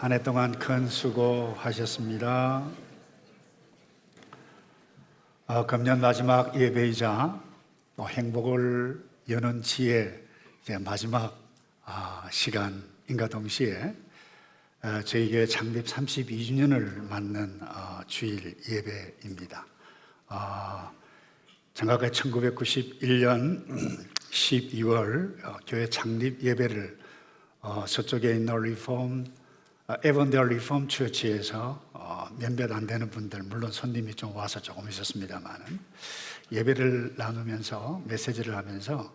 한 해 동안 큰 수고하셨습니다. 금년 마지막 예배이자 또 행복을 여는 지혜 이제 마지막 시간인가 동시에 저희 교회 창립 32주년을 맞는 주일 예배입니다. 정확하게 1991년 12월 교회 창립 예배를 서쪽에 있는 에번데어 리폼 처치에서 몇몇 안 되는 분들, 물론 손님이 좀 와서 조금 있었습니다만 예배를 나누면서 메시지를 하면서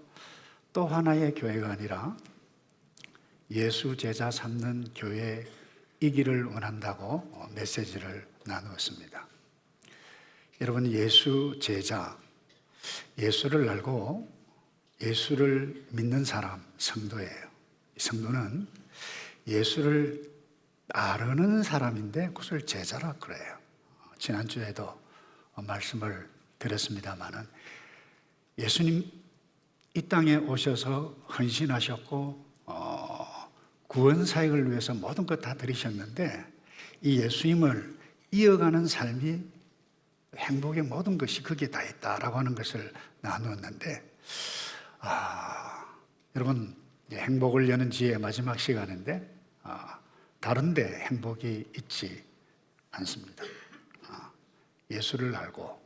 또 하나의 교회가 아니라 예수 제자 삼는 교회이기를 원한다고 메시지를 나누었습니다. 여러분, 예수 제자, 예수를 알고 예수를 믿는 사람, 성도예요. 성도는 예수를 따르는 사람인데 그것을 제자라 그래요. 지난주에도 말씀을 드렸습니다마는 예수님 이 땅에 오셔서 헌신하셨고 구원 사역을 위해서 모든 것 다 드리셨는데 이 예수님을 이어가는 삶이 행복의 모든 것이 거기에 다 있다라고 하는 것을 나누었는데 여러분, 행복을 여는 지혜의 마지막 시간인데 다른데 행복이 있지 않습니다. 예수를 알고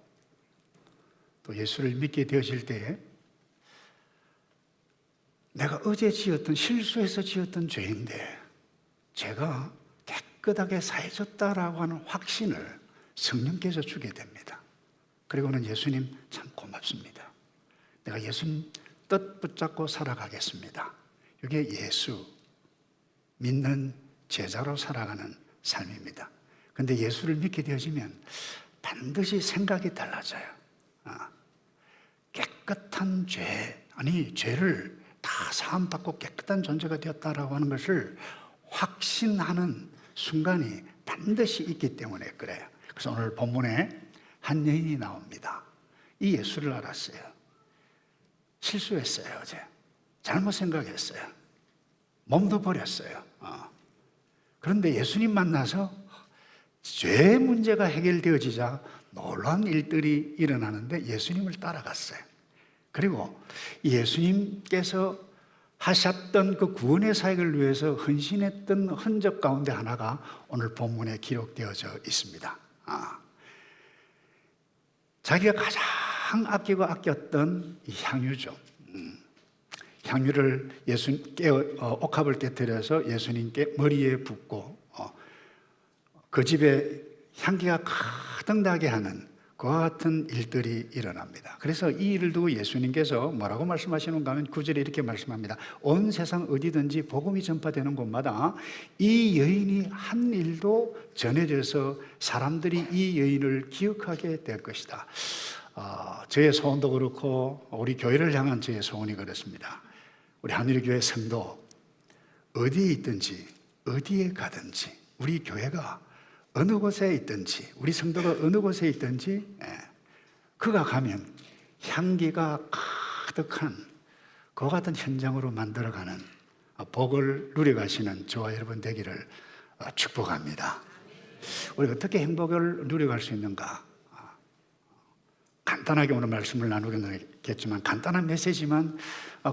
또 예수를 믿게 되어질 때에 내가 어제 지었던, 실수해서 지었던 죄인데 제가 깨끗하게 사해졌다라고 하는 확신을 성령께서 주게 됩니다. 그리고는 예수님 참 고맙습니다. 내가 예수님 뜻 붙잡고 살아가겠습니다. 이게 예수 믿는 제자로 살아가는 삶입니다. 그런데 예수를 믿게 되어지면 반드시 생각이 달라져요. 깨끗한 죄를 다 사함받고 깨끗한 존재가 되었다라고 하는 것을 확신하는 순간이 반드시 있기 때문에 그래요. 그래서 오늘 본문에 한 여인이 나옵니다. 이 예수를 알았어요. 실수했어요. 어제 잘못 생각했어요. 몸도 버렸어요. 그런데 예수님 만나서 죄 문제가 해결되어지자 놀라운 일들이 일어나는데 예수님을 따라갔어요. 그리고 예수님께서 하셨던 그 구원의 사역을 위해서 헌신했던 흔적 가운데 하나가 오늘 본문에 기록되어져 있습니다. 자기가 가장 아끼고 아꼈던 이 향유죠. 향유를 예수님께 옥합을 깨뜨려서 예수님께 머리에 붓고 그 집에 향기가 가득나게 하는 그와 같은 일들이 일어납니다. 그래서 이 일을 두고 예수님께서 뭐라고 말씀하시는가 하면 9절에 이렇게 말씀합니다. 온 세상 어디든지 복음이 전파되는 곳마다 이 여인이 한 일도 전해져서 사람들이 이 여인을 기억하게 될 것이다. 저의 소원도 그렇고 우리 교회를 향한 저의 소원이 그렇습니다. 우리 하늘교회 성도 어디에 있든지 어디에 가든지 우리 교회가 어느 곳에 있든지 우리 성도가 어느 곳에 있든지 그가 가면 향기가 가득한 그와 같은 현장으로 만들어가는 복을 누려가시는 저와 여러분 되기를 축복합니다. 우리가 어떻게 행복을 누려갈 수 있는가? 간단하게 오늘 말씀을 나누겠지만 간단한 메시지만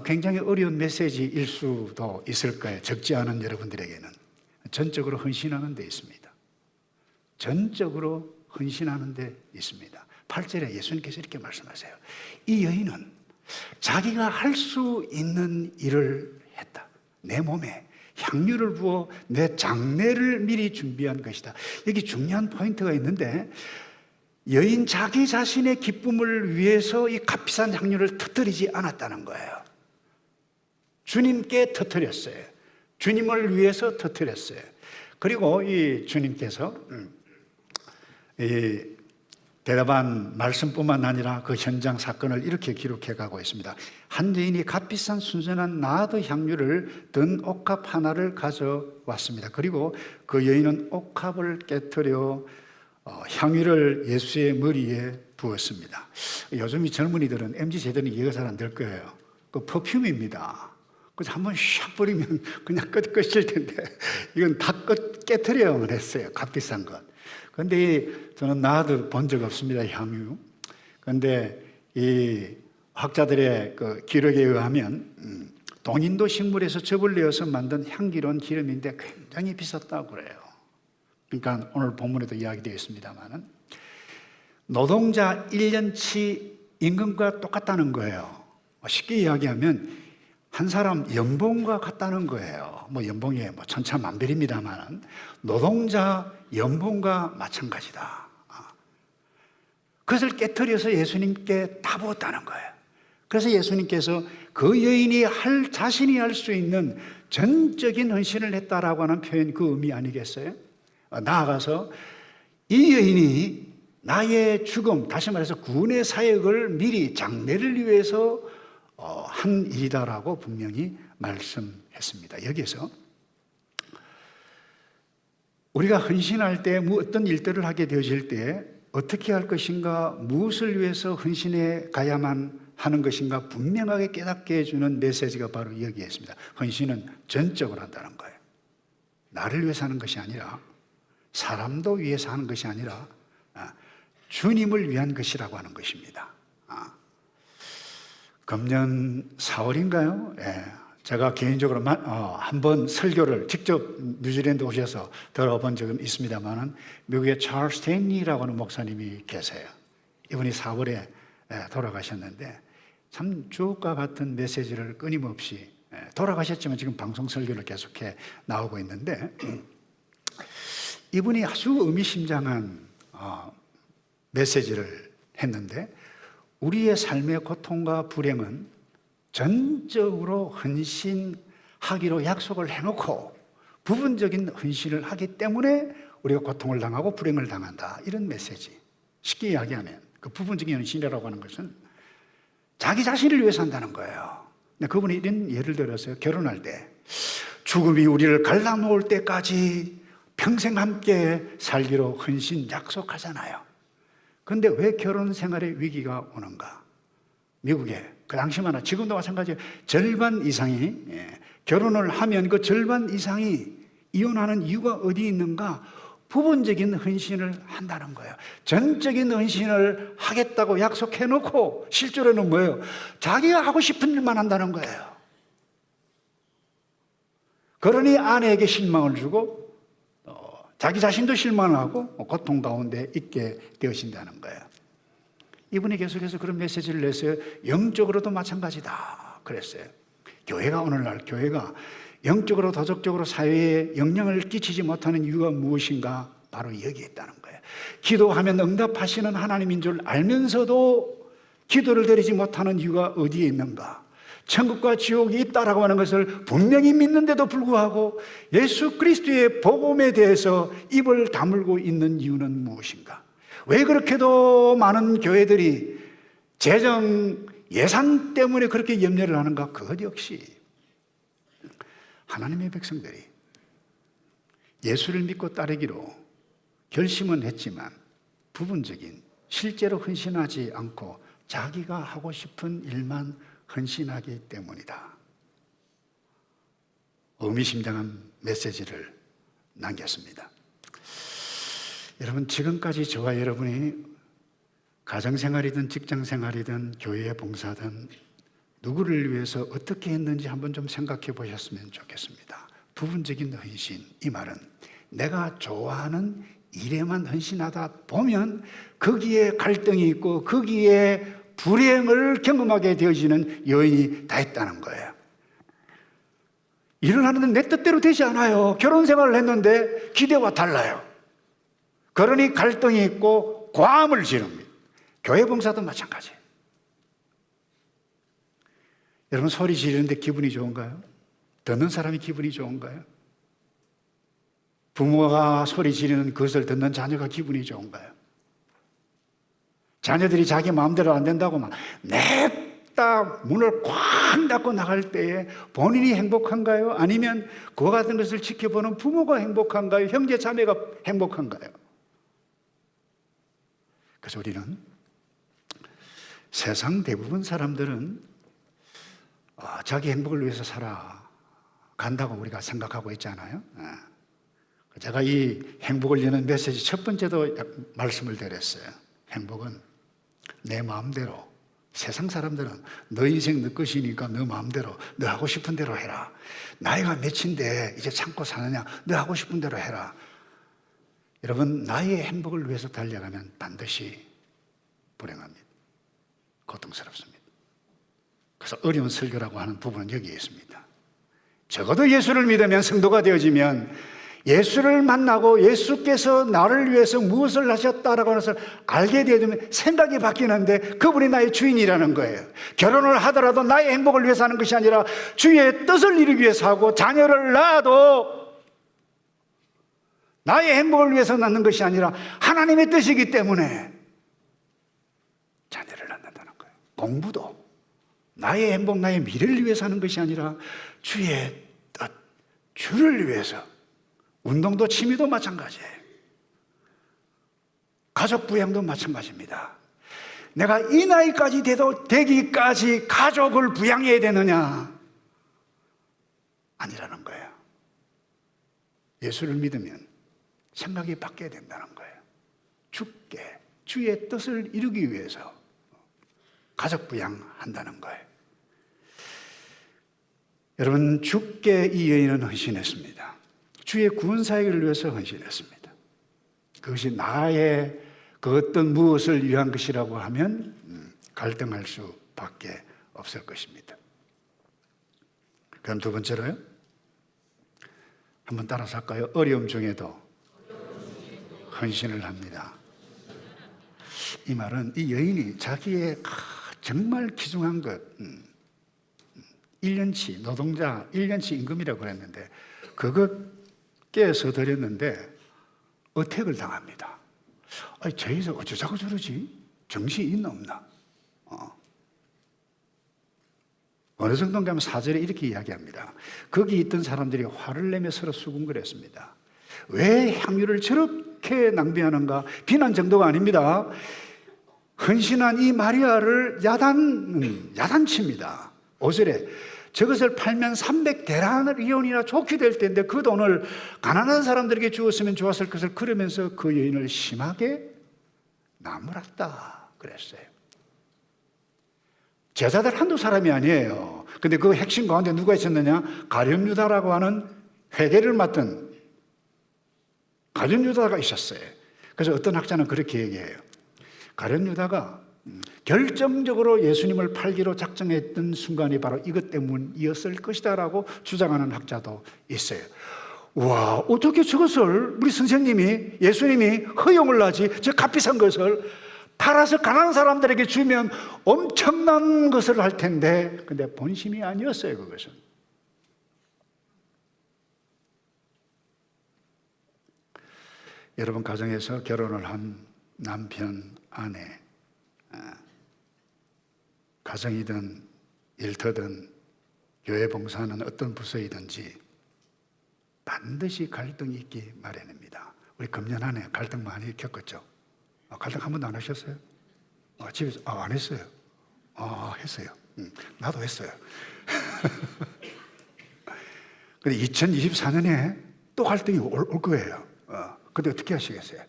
굉장히 어려운 메시지일 수도 있을 거예요. 적지 않은 여러분들에게는 전적으로 헌신하는 데 있습니다. 전적으로 헌신하는 데 있습니다. 8절에 예수님께서 이렇게 말씀하세요. 이 여인은 자기가 할 수 있는 일을 했다. 내 몸에 향유를 부어 내 장례를 미리 준비한 것이다. 여기 중요한 포인트가 있는데 여인 자기 자신의 기쁨을 위해서 이 값비싼 향유를 터뜨리지 않았다는 거예요. 주님께 터뜨렸어요. 주님을 위해서 터뜨렸어요. 그리고 이 주님께서 이 대답한 말씀뿐만 아니라 그 현장 사건을 이렇게 기록해 가고 있습니다. 한 여인이 값비싼 순전한 나드 향유를 든 옥합 하나를 가져왔습니다. 그리고 그 여인은 옥합을 깨트려 향유를 예수의 머리에 부었습니다. 요즘 이 젊은이들은 MZ세대는 이해가 잘 안 될 거예요. 그 퍼퓸입니다. 그래서 한번 샥 버리면 그냥 끝일 텐데 이건 다 깨트려야만 했어요. 값비싼 것. 그런데 저는 나도 본 적 없습니다. 향유. 그런데 이 학자들의 그 기록에 의하면 동인도 식물에서 즙을 내어서 만든 향기로운 기름인데 굉장히 비쌌다고 그래요. 그러니까 오늘 본문에도 이야기되어 있습니다만은 노동자 1년치 임금과 똑같다는 거예요. 쉽게 이야기하면 한 사람 연봉과 같다는 거예요. 뭐 연봉이 뭐 천차만별입니다만 노동자 연봉과 마찬가지다. 그것을 깨트려서 예수님께 다 부었다는 거예요. 그래서 예수님께서 그 여인이 자신이 할 수 있는 전적인 헌신을 했다라고 하는 표현, 그 의미 아니겠어요? 나아가서 이 여인이 나의 죽음, 다시 말해서 구원의 사역을 미리 장래를 위해서 한 일이다라고 분명히 말씀했습니다. 여기서 우리가 헌신할 때 어떤 일들을 하게 되어질 때 어떻게 할 것인가, 무엇을 위해서 헌신해 가야만 하는 것인가 분명하게 깨닫게 해주는 메시지가 바로 여기에 있습니다. 헌신은 전적으로 한다는 거예요. 나를 위해서 하는 것이 아니라, 사람도 위해서 하는 것이 아니라 주님을 위한 것이라고 하는 것입니다. 금년 4월인가요? 예, 제가 개인적으로 한번 설교를 직접 뉴질랜드 오셔서 들어본 적은 있습니다만 미국의 찰스 스탠리라고 하는 목사님이 계세요. 이분이 4월에 돌아가셨는데 참 주옥과 같은 메시지를 끊임없이, 돌아가셨지만 지금 방송 설교를 계속해 나오고 있는데 이분이 아주 의미심장한 메시지를 했는데, 우리의 삶의 고통과 불행은 전적으로 헌신하기로 약속을 해놓고 부분적인 헌신을 하기 때문에 우리가 고통을 당하고 불행을 당한다, 이런 메시지. 쉽게 이야기하면 그 부분적인 헌신이라고 하는 것은 자기 자신을 위해서 한다는 거예요. 근데 그분이 이런 예를 들어서 결혼할 때 죽음이 우리를 갈라놓을 때까지 평생 함께 살기로 헌신 약속하잖아요. 그런데 왜 결혼 생활에 위기가 오는가? 미국에 그 당시만 하나, 지금도 마찬가지예요. 절반 이상이 결혼을 하면 그 절반 이상이 이혼하는 이유가 어디 있는가? 부분적인 헌신을 한다는 거예요. 전적인 헌신을 하겠다고 약속해놓고 실제로는 뭐예요? 자기가 하고 싶은 일만 한다는 거예요. 그러니 아내에게 실망을 주고 자기 자신도 실망하고 고통 가운데 있게 되어진다는 거예요. 이분이 계속해서 그런 메시지를 냈어요. 영적으로도 마찬가지다 그랬어요. 오늘날 교회가 영적으로 도덕적으로 사회에 영향을 끼치지 못하는 이유가 무엇인가? 바로 여기에 있다는 거예요. 기도하면 응답하시는 하나님인 줄 알면서도 기도를 드리지 못하는 이유가 어디에 있는가? 천국과 지옥이 있다라고 하는 것을 분명히 믿는데도 불구하고 예수 그리스도의 복음에 대해서 입을 다물고 있는 이유는 무엇인가? 왜 그렇게도 많은 교회들이 재정 예산 때문에 그렇게 염려를 하는가? 그것 역시 하나님의 백성들이 예수를 믿고 따르기로 결심은 했지만 부분적인, 실제로 헌신하지 않고 자기가 하고 싶은 일만 헌신하기 때문이다. 의미심장한 메시지를 남겼습니다. 여러분, 지금까지 저와 여러분이 가정생활이든 직장생활이든 교회에 봉사든 누구를 위해서 어떻게 했는지 한번 좀 생각해 보셨으면 좋겠습니다. 부분적인 헌신, 이 말은 내가 좋아하는 일에만 헌신하다 보면 거기에 갈등이 있고 거기에 불행을 경험하게 되어지는 요인이 다 있다는 거예요. 일을 하는데 내 뜻대로 되지 않아요. 결혼 생활을 했는데 기대와 달라요. 그러니 갈등이 있고 고함을 지릅니다. 교회 봉사도 마찬가지예요. 여러분, 소리 지르는데 기분이 좋은가요? 듣는 사람이 기분이 좋은가요? 부모가 소리 지르는 것을 듣는 자녀가 기분이 좋은가요? 자녀들이 자기 마음대로 안 된다고 막 냅다 문을 꽉 닫고 나갈 때에 본인이 행복한가요? 아니면 그와 같은 것을 지켜보는 부모가 행복한가요? 형제 자매가 행복한가요? 그래서 우리는 세상 대부분 사람들은 자기 행복을 위해서 살아간다고 우리가 생각하고 있잖아요. 제가 이 행복을 여는 메시지 첫 번째도 말씀을 드렸어요. 행복은 내 마음대로, 세상 사람들은 너 인생 너 것이니까 너 마음대로 너 하고 싶은 대로 해라. 나이가 몇인데 이제 참고 사느냐, 너 하고 싶은 대로 해라. 여러분, 나의 행복을 위해서 달려가면 반드시 불행합니다. 고통스럽습니다. 그래서 어려운 설교라고 하는 부분은 여기에 있습니다. 적어도 예수를 믿으면, 성도가 되어지면 예수를 만나고 예수께서 나를 위해서 무엇을 하셨다라고 하는 것을 알게 되면 생각이 바뀌는데, 그분이 나의 주인이라는 거예요. 결혼을 하더라도 나의 행복을 위해서 하는 것이 아니라 주의 뜻을 이루기 위해서 하고, 자녀를 낳아도 나의 행복을 위해서 낳는 것이 아니라 하나님의 뜻이기 때문에 자녀를 낳는다는 거예요. 공부도 나의 행복, 나의 미래를 위해서 하는 것이 아니라 주의 뜻, 주를 위해서. 운동도 취미도 마찬가지예요. 가족 부양도 마찬가지입니다. 내가 이 나이까지 되기까지 가족을 부양해야 되느냐? 아니라는 거예요. 예수를 믿으면 생각이 바뀌어야 된다는 거예요. 주께, 주의 뜻을 이루기 위해서 가족 부양한다는 거예요. 여러분, 주께 이 여인은 헌신했습니다. 주의 구원 사역을 위해서 헌신했습니다. 그것이 나의 그 어떤 무엇을 위한 것이라고 하면 갈등할 수밖에 없을 것입니다. 그럼 두 번째로요, 한번 따라서 할까요? 어려움 중에도 헌신을 합니다. 이 말은 이 여인이 자기의 정말 귀중한 것, 1년치 노동자 1년치 임금이라고 그랬는데 그것 깨서 드렸는데 어택을 당합니다. 아니, 저희서 어쩌자고 저러지? 정신이 있나 없나? 어느 정도인가 하면 4절에 이렇게 이야기합니다. 거기 있던 사람들이 화를 내며 서로 수군거렸습니다. 왜 향유를 저렇게 낭비하는가? 비난 정도가 아닙니다. 헌신한 이 마리아를 야단칩니다. 5절에 저것을 팔면 300데나리온이나 좋게 될 텐데 그 돈을 가난한 사람들에게 주었으면 좋았을 것을, 그러면서 그 여인을 심하게 나무랐다 그랬어요. 제자들 한두 사람이 아니에요. 근데 그 핵심 가운데 누가 있었느냐? 가룟 유다라고 하는 회계를 맡은 가룟 유다가 있었어요. 그래서 어떤 학자는 그렇게 얘기해요. 가룟 유다가 결정적으로 예수님을 팔기로 작정했던 순간이 바로 이것 때문이었을 것이다라고 주장하는 학자도 있어요. 와, 어떻게 저것을 우리 선생님이, 예수님이 허용을 하지? 저 값비싼 것을 팔아서 가난한 사람들에게 주면 엄청난 것을 할 텐데, 근데 본심이 아니었어요. 그것은 여러분, 가정에서 결혼을 한 남편, 아내, 가정이든 일터든 교회 봉사하는 어떤 부서이든지 반드시 갈등이 있기 마련입니다. 우리 금년 한 해 갈등 많이 겪었죠? 갈등 한 번도 안 하셨어요? 집에서 안 했어요. 했어요. 나도 했어요. 근데 2024년에 또 갈등이 올 거예요. 근데 어떻게 하시겠어요?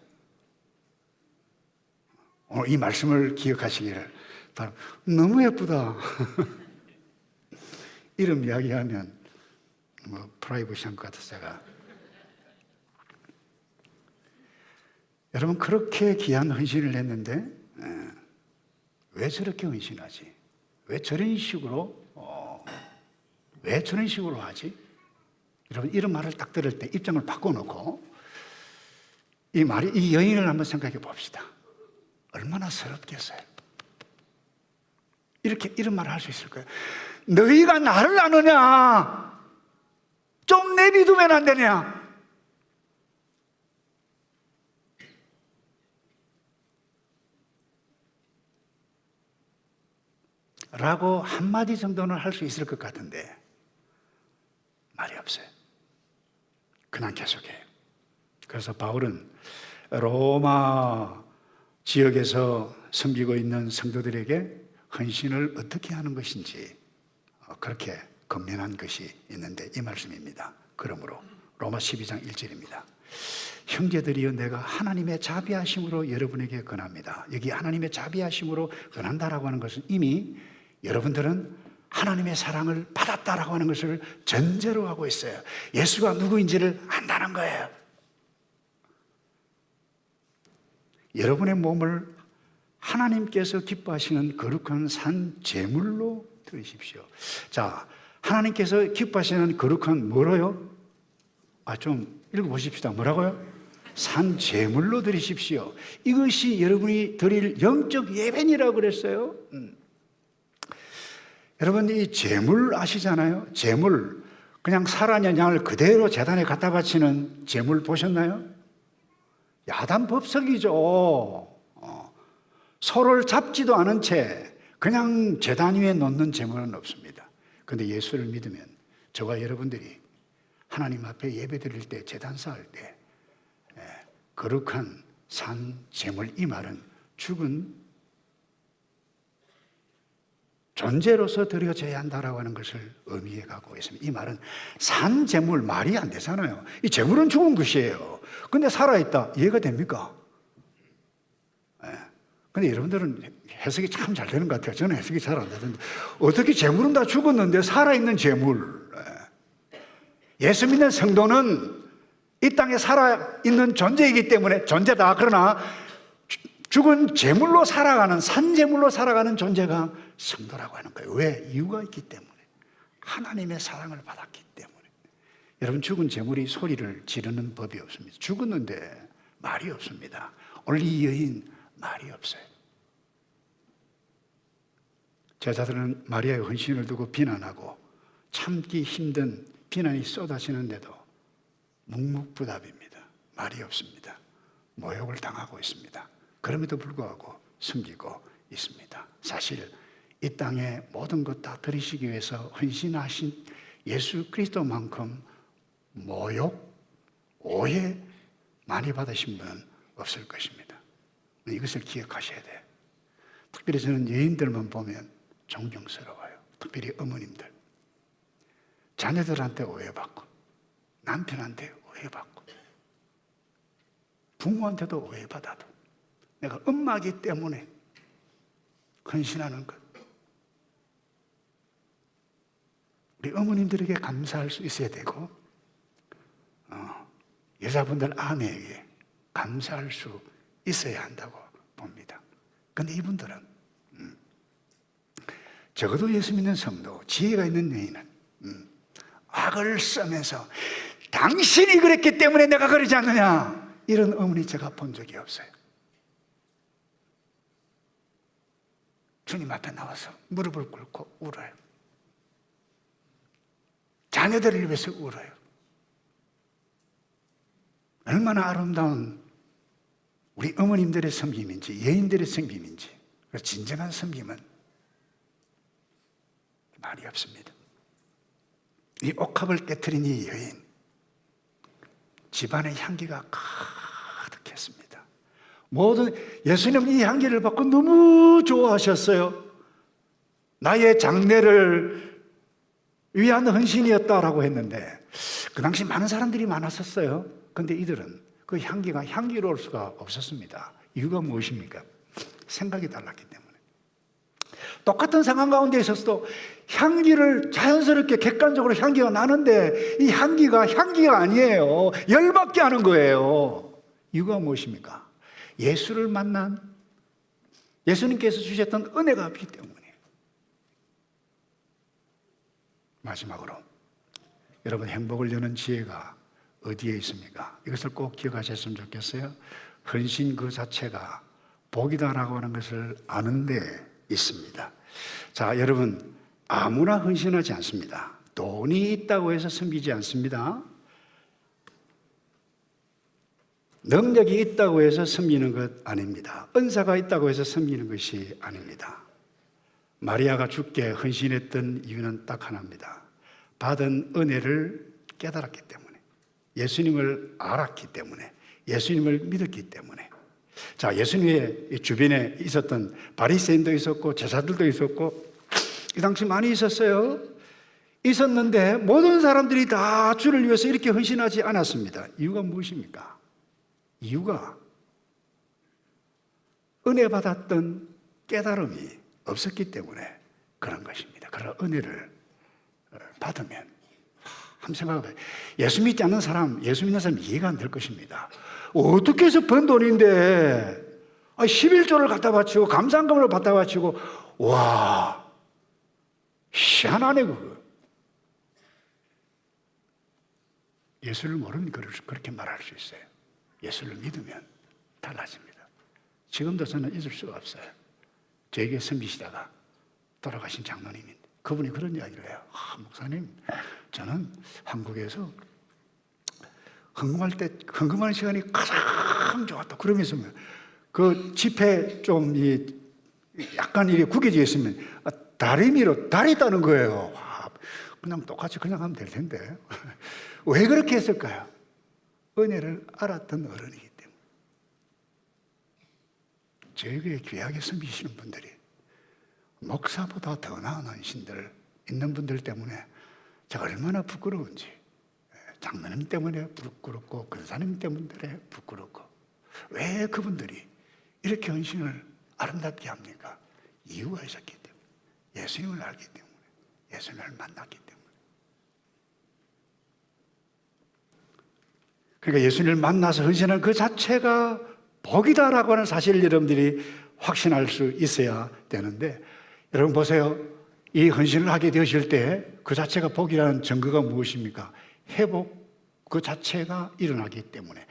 이 말씀을 기억하시기를. 너무 예쁘다. 이름 이야기하면 프라이버시한 것 같아서 제가. 여러분, 그렇게 귀한 헌신을 했는데 왜 저렇게 헌신하지? 왜 저런 식으로 하지? 여러분, 이런 말을 딱 들을 때 입장을 바꿔놓고 이 여인을 한번 생각해 봅시다. 얼마나 서럽겠어요. 이런 말을 할 수 있을 거예요. 너희가 나를 아느냐? 좀 내비두면 안 되냐? 라고 한마디 정도는 할 수 있을 것 같은데 말이 없어요. 그냥 계속해요. 그래서 바울은 로마 지역에서 섬기고 있는 성도들에게 헌신을 어떻게 하는 것인지 그렇게 건면한 것이 있는데 이 말씀입니다. 그러므로 로마 12장 1절입니다. 형제들이여 내가 하나님의 자비하심으로 여러분에게 권합니다. 여기 하나님의 자비하심으로 권한다라고 하는 것은 이미 여러분들은 하나님의 사랑을 받았다라고 하는 것을 전제로 하고 있어요. 예수가 누구인지를 안다는 거예요. 여러분의 몸을 하나님께서 기뻐하시는 거룩한 산 제물로 드리십시오. 자, 하나님께서 기뻐하시는 거룩한 뭐로요? 좀 읽어보십시다. 뭐라고요? 산 제물로 드리십시오. 이것이 여러분이 드릴 영적 예배니라고 그랬어요. 여러분 이 제물 아시잖아요? 제물, 그냥 살아있는 양을 그대로 제단에 갖다 바치는 제물 보셨나요? 야단법석이죠. 서로를 잡지도 않은 채 그냥 제단 위에 놓는 제물은 없습니다. 그런데 예수를 믿으면 저와 여러분들이 하나님 앞에 예배 드릴 때, 제단 쌓을 때 거룩한 산 제물, 이 말은 죽은 존재로서 드려져야 한다라고 하는 것을 의미해 갖고 있습니다. 이 말은 산 제물, 말이 안 되잖아요. 이 제물은 죽은 것이에요. 근데 살아있다, 이해가 됩니까? 근데 여러분들은 해석이 참 잘 되는 것 같아요. 저는 해석이 잘 안 되던데 어떻게 제물은 다 죽었는데 살아있는 제물. 예수 믿는 성도는 이 땅에 살아있는 존재이기 때문에, 존재다. 그러나 죽은 제물로 살아가는, 산제물로 살아가는 존재가 성도라고 하는 거예요. 왜? 이유가 있기 때문에. 하나님의 사랑을 받았기 때문에. 여러분, 죽은 제물이 소리를 지르는 법이 없습니다. 죽었는데 말이 없습니다. 오늘 이 여인 말이 없어요. 제자들은 마리아의 헌신을 두고 비난하고 참기 힘든 비난이 쏟아지는데도 묵묵부답입니다. 말이 없습니다. 모욕을 당하고 있습니다. 그럼에도 불구하고 숨기고 있습니다. 사실 이 땅에 모든 것 다 들이시기 위해서 헌신하신 예수 그리스도만큼 모욕, 오해 많이 받으신 분은 없을 것입니다. 이것을 기억하셔야 돼요. 특별히 저는 여인들만 보면 존경스러워요. 특별히 어머님들. 자녀들한테 오해받고, 남편한테 오해받고, 부모한테도 오해받아도 내가 엄마이기 때문에 헌신하는 것. 우리 어머님들에게 감사할 수 있어야 되고, 여자분들 아내에게 감사할 수 있어야 한다고 봅니다. 그런데 이분들은 적어도 예수 믿는 성도, 지혜가 있는 여인은 악을 써면서 당신이 그랬기 때문에 내가 그러지 않느냐, 이런 어머니 제가 본 적이 없어요. 주님 앞에 나와서 무릎을 꿇고 울어요. 자녀들을 위해서 울어요. 얼마나 아름다운 우리 어머님들의 섬김인지, 여인들의 섬김인지. 진정한 섬김은 말이 없습니다. 이 옥합을 깨트린 이 여인, 집안의 향기가 가득했습니다. 모든 예수님은 이 향기를 받고 너무 좋아하셨어요. 나의 장례를 위한 헌신이었다라고 했는데, 그 당시 많은 사람들이 많았었어요. 그런데 이들은 그 향기가 향기로울 수가 없었습니다. 이유가 무엇입니까? 생각이 달랐기 때문에. 똑같은 상황 가운데 있어서도 향기를 자연스럽게 객관적으로 향기가 나는데 이 향기가 아니에요. 열받게 하는 거예요. 이유가 무엇입니까? 예수를 만난, 예수님께서 주셨던 은혜가 없기 때문에. 마지막으로 여러분, 행복을 여는 지혜가 어디에 있습니까? 이것을 꼭 기억하셨으면 좋겠어요. 헌신 그 자체가 복이다라고 하는 것을 아는 데 있습니다. 자, 여러분, 아무나 헌신하지 않습니다. 돈이 있다고 해서 섬기지 않습니다. 능력이 있다고 해서 섬기는 것 아닙니다. 은사가 있다고 해서 섬기는 것이 아닙니다. 마리아가 주께 헌신했던 이유는 딱 하나입니다. 받은 은혜를 깨달았기 때문에, 예수님을 알았기 때문에, 예수님을 믿었기 때문에. 자, 예수님의 주변에 있었던 바리새인도 있었고 제사들도 있었고 이 당시 많이 있었어요. 있었는데 모든 사람들이 다 주를 위해서 이렇게 헌신하지 않았습니다. 이유가 무엇입니까? 이유가 은혜 받았던 깨달음이 없었기 때문에 그런 것입니다. 그런 은혜를 받으면 한번 생각해봐요. 예수 믿지 않는 사람, 예수 믿는 사람 이해가 안 될 것입니다. 어떻게 해서 번 돈인데 11조를 갖다 바치고 감사금을 갖다 바치고 와 희한하네 그거. 예수를 모르면 그렇게 말할 수 있어요. 예수를 믿으면 달라집니다. 지금도 저는 잊을 수가 없어요. 저에게 섬기시다가 돌아가신 장로님인데 그분이 그런 이야기를 해요. 목사님, 저는 한국에서 헌금하는 시간이 가장 좋았다. 그러면서 그 지폐 좀 약간 이렇게 구겨져 있으면 다리미로 다리 있다는 거예요. 그냥 똑같이 그냥 하면 될 텐데 왜 그렇게 했을까요? 은혜를 알았던 어른이기 때문에. 저에게 귀하게 섬기시는 분들이 목사보다 더 나은 헌신들 있는 분들 때문에 제가 얼마나 부끄러운지, 장로님 때문에 부끄럽고 근사님 때문에 부끄럽고, 왜 그분들이 이렇게 헌신을 아름답게 합니까? 이유가 있었기 때문에, 예수님을 알기 때문에, 예수님을 만났기 때문에. 그러니까 예수님을 만나서 헌신하는 그 자체가 복이다라고 하는 사실을 여러분들이 확신할 수 있어야 되는데, 여러분 보세요. 이 헌신을 하게 되실 때 그 자체가 복이라는 증거가 무엇입니까? 회복 그 자체가 일어나기 때문에.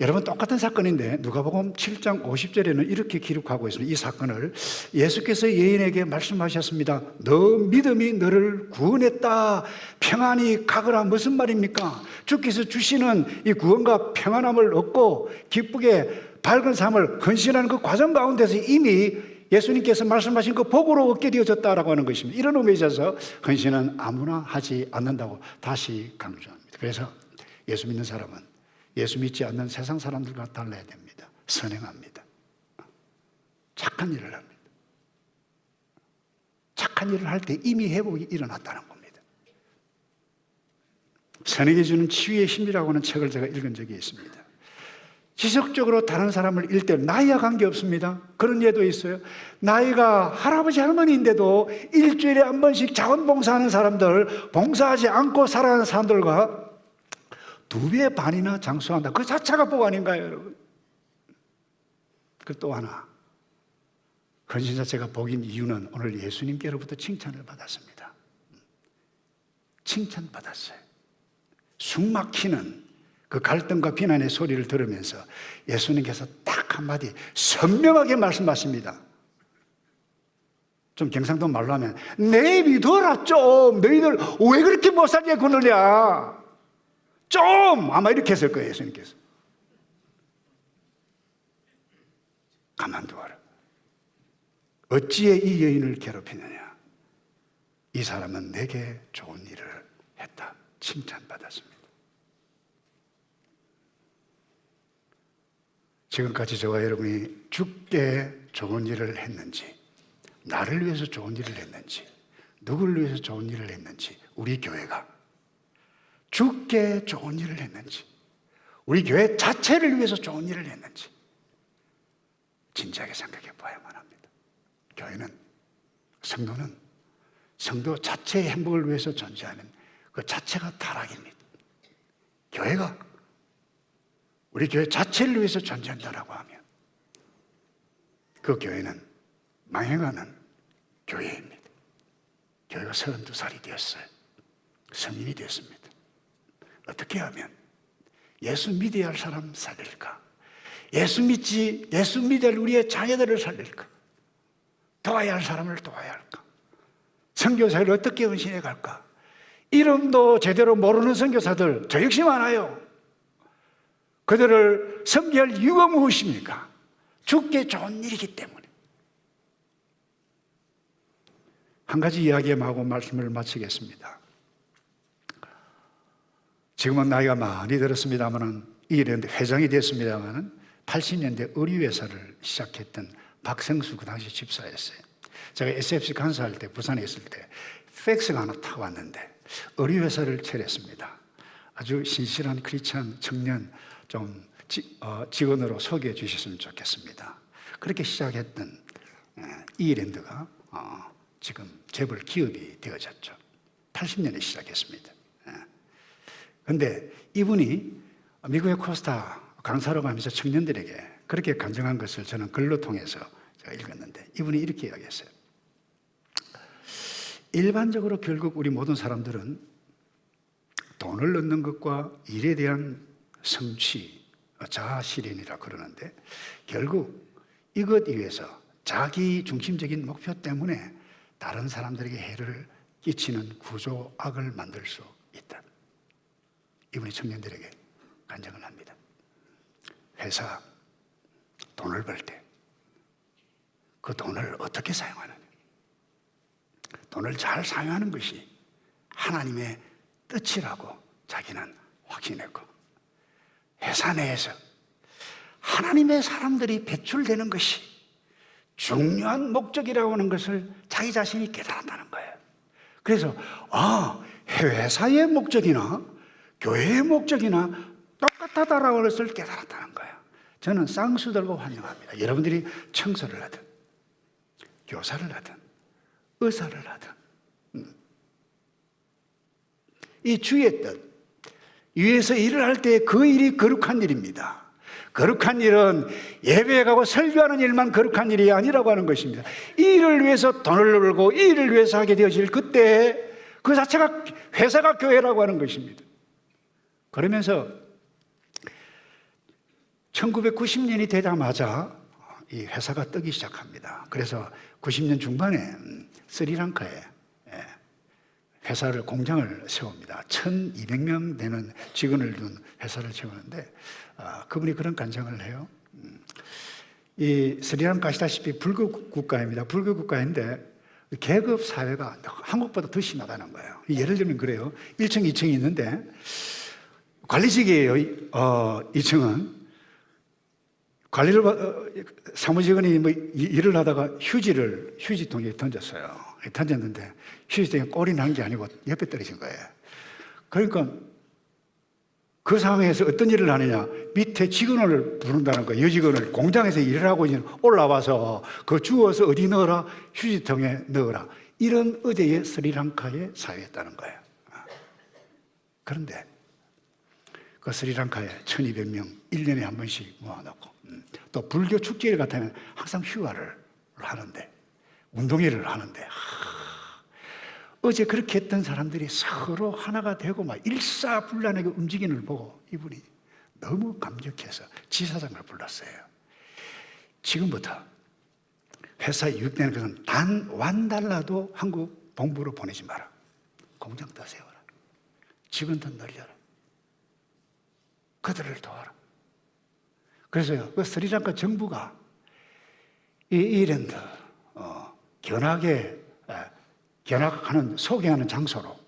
여러분 똑같은 사건인데 누가복음 7장 50절에는 이렇게 기록하고 있습니다. 이 사건을 예수께서 여인에게 말씀하셨습니다. 너 믿음이 너를 구원했다. 평안히 가거라. 무슨 말입니까? 주께서 주시는 이 구원과 평안함을 얻고 기쁘게 밝은 삶을 헌신하는 그 과정 가운데서 이미 예수님께서 말씀하신 그 복으로 얻게 되어졌다라고 하는 것입니다. 이런 의미에 있어서 헌신은 아무나 하지 않는다고 다시 강조합니다. 그래서 예수 믿는 사람은 예수 믿지 않는 세상 사람들과 달라야 됩니다. 선행합니다. 착한 일을 합니다. 착한 일을 할 때 이미 회복이 일어났다는 겁니다. 선행해 주는 치유의 힘이라고 하는 책을 제가 읽은 적이 있습니다. 지속적으로 다른 사람을 일 때 나이와 관계없습니다. 그런 예도 있어요. 나이가 할아버지 할머니인데도 일주일에 한 번씩 자원봉사하는 사람들, 봉사하지 않고 살아가는 사람들과 2배 반이나 장수한다. 그 자체가 복 아닌가요, 여러분? 그 또 하나, 헌신 자체가 복인 이유는 오늘 예수님께로부터 칭찬을 받았습니다. 칭찬받았어요. 숨 막히는 그 갈등과 비난의 소리를 들으면서 예수님께서 딱 한마디 선명하게 말씀하십니다. 좀 경상도 말로 하면 내 믿어라 좀. 너희들 왜 그렇게 못 살게 구느냐 좀. 아마 이렇게 했을 거예요. 예수님께서 가만두어라. 어찌해 이 여인을 괴롭히느냐. 이 사람은 내게 좋은 일을 했다. 칭찬받았습니다. 지금까지 저와 여러분이 주께 좋은 일을 했는지, 나를 위해서 좋은 일을 했는지, 누구를 위해서 좋은 일을 했는지, 우리 교회가 주께 좋은 일을 했는지, 우리 교회 자체를 위해서 좋은 일을 했는지 진지하게 생각해 봐야만 합니다. 교회는, 성도는 성도 자체의 행복을 위해서 존재하는 그 자체가 타락입니다. 교회가 우리 교회 자체를 위해서 존재한다라고 하면 그 교회는 망해가는 교회입니다. 교회가 32살이 되었어요. 성인이 되었습니다. 어떻게 하면 예수 믿어야 할 사람 살릴까? 예수 믿어야 할 우리의 자녀들을 살릴까? 도와야 할 사람을 도와야 할까? 선교사를 어떻게 헌신해 갈까? 이름도 제대로 모르는 선교사들 저 역시 많아요. 그들을 섬겨야 할 이유가 무엇입니까? 주께 좋은 일이기 때문에. 한 가지 이야기하고 말씀을 마치겠습니다. 지금은 나이가 많이 들었습니다만은 이랬는데 회장이 됐습니다만은 80년대 의류회사를 시작했던 박성수 그 당시 집사였어요. 제가 SFC 간사할 때 부산에 있을 때 팩스가 하나 타고 왔는데 의류회사를 차렸습니다. 아주 신실한 크리스찬 청년 좀 직원으로 소개해 주셨으면 좋겠습니다. 그렇게 시작했던 이랜드가 지금 재벌 기업이 되어졌죠. 80년에 시작했습니다. 그런데 이분이 미국의 코스타 강사로 가면서 청년들에게 그렇게 간증한 것을 저는 글로 통해서 제가 읽었는데, 이분이 이렇게 이야기했어요. 일반적으로 결국 우리 모든 사람들은 돈을 얻는 것과 일에 대한 성취, 자아실현이라 그러는데, 결국 이것 위해서 자기 중심적인 목표 때문에 다른 사람들에게 해를 끼치는 구조악을 만들 수 있다. 이분이 청년들에게 간증을 합니다. 회사 돈을 벌 때 그 돈을 어떻게 사용하느냐, 돈을 잘 사용하는 것이 하나님의 뜻이라고 자기는 확신했고, 회사 내에서 하나님의 사람들이 배출되는 것이 중요한 목적이라고 하는 것을 자기 자신이 깨달았다는 거예요. 그래서 회사의 목적이나 교회의 목적이나 똑같다라고 하는 것을 깨달았다는 거예요. 저는 쌍수 들고 환영합니다. 여러분들이 청소를 하든 교사를 하든 의사를 하든 이 주의 뜻 위에서 일을 할 때 그 일이 거룩한 일입니다. 거룩한 일은 예배에 가고 설교하는 일만 거룩한 일이 아니라고 하는 것입니다. 이 일을 위해서 돈을 벌고 이 일을 위해서 하게 되어질 그때 그 자체가 회사가 교회라고 하는 것입니다. 그러면서 1990년이 되자마자 이 회사가 뜨기 시작합니다. 그래서 90년 중반에 스리랑카에 회사를, 공장을 세웁니다. 1200명 되는 직원을 둔 회사를 세우는데 그분이 그런 간증을 해요. 이 스리랑카 아시다시피 불교 국가입니다. 불교 국가인데 계급 사회가 한국보다 더 심하다는 거예요. 예를 들면 그래요. 1층, 2층이 있는데 관리직이에요. 2층은 관리를 사무직원이 일을 하다가 휴지통에 던졌어요. 던졌는데 휴지통에 꼴이 난 게 아니고 옆에 떨어진 거예요. 그러니까 그 상황에서 어떤 일을 하느냐, 밑에 직원을 부른다는 거예요. 여직원을, 공장에서 일을 하고 있는, 올라와서 그 주워서 어디 넣어라, 휴지통에 넣어라. 이런 어제의 스리랑카의 사회였다는 거예요. 그런데 그 스리랑카에 1200명 1년에 한 번씩 모아놓고, 또 불교 축제일 같으면 항상 휴가를 하는데, 운동회를 하는데, 어제 그렇게 했던 사람들이 서로 하나가 되고 막 일사불란하게 움직이는 걸 보고 이분이 너무 감격해서 지사장을 불렀어요. 지금부터 회사에 유입되는 것은 단 $1도 한국 본부로 보내지 마라. 공장 더 세워라. 직원 더 늘려라. 그들을 도와라. 그래서요, 그 스리랑카 정부가 이 이랜드 소개하는 장소로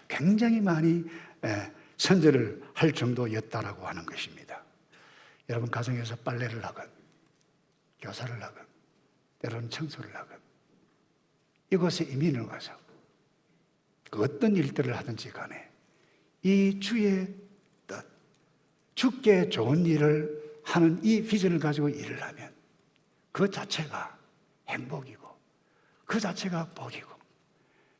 굉장히 많이 선전을 할 정도였다라고 하는 것입니다. 여러분 가정에서 빨래를 하건 교사를 하건 때로는 청소를 하건 이곳에 이민을 가서 그 어떤 일들을 하든지 간에 이 주의 뜻, 주께 좋은 일을 하는 이 비전을 가지고 일을 하면 그 자체가 행복이고 그 자체가 복이고,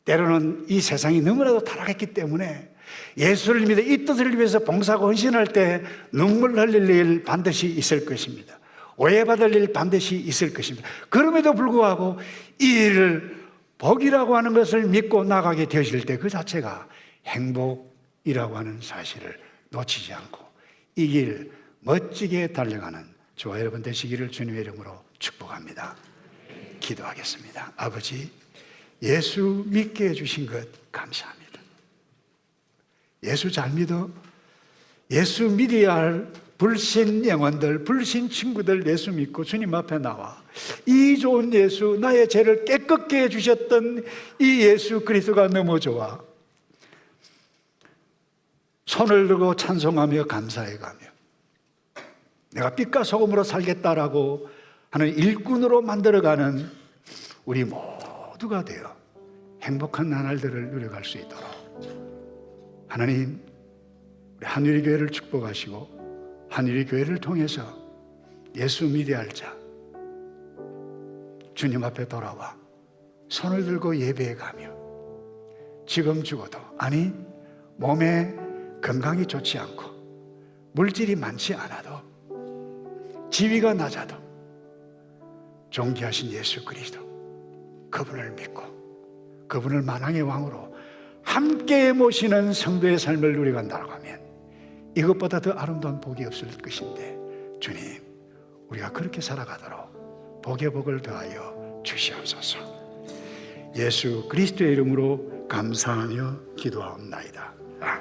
때로는 이 세상이 너무나도 타락했기 때문에 예수를 믿어 이 뜻을 위해서 봉사하고 헌신할 때 눈물 흘릴 일 반드시 있을 것입니다. 오해받을 일 반드시 있을 것입니다. 그럼에도 불구하고 이 일을 복이라고 하는 것을 믿고 나가게 되어질 때 그 자체가 행복이라고 하는 사실을 놓치지 않고 이 길 멋지게 달려가는 저와 여러분 되시기를 주님의 이름으로 축복합니다. 기도하겠습니다. 아버지, 예수 믿게 해주신 것 감사합니다. 예수 잘 믿어. 예수 믿어야 할 불신 영혼들, 불신 친구들 예수 믿고 주님 앞에 나와 이 좋은 예수, 나의 죄를 깨끗게 해주셨던 이 예수 그리스도가 너무 좋아. 손을 들고 찬송하며 감사해가며 내가 빛과 소금으로 살겠다라고 하는 일꾼으로 만들어가는 우리 모두가 되어 행복한 나날들을 누려갈 수 있도록 하나님, 우리 한유리 교회를 축복하시고 한유리 교회를 통해서 예수 믿어야 할 자 주님 앞에 돌아와 손을 들고 예배해 가며 지금 죽어도, 아니 몸에 건강이 좋지 않고 물질이 많지 않아도 지위가 낮아도 존귀하신 예수 그리스도, 그분을 믿고 그분을 만왕의 왕으로 함께 모시는 성도의 삶을 누려간다고 하면 이것보다 더 아름다운 복이 없을 것인데, 주님, 우리가 그렇게 살아가도록 복의 복을 더하여 주시옵소서. 예수 그리스도의 이름으로 감사하며 기도하옵나이다. 아멘.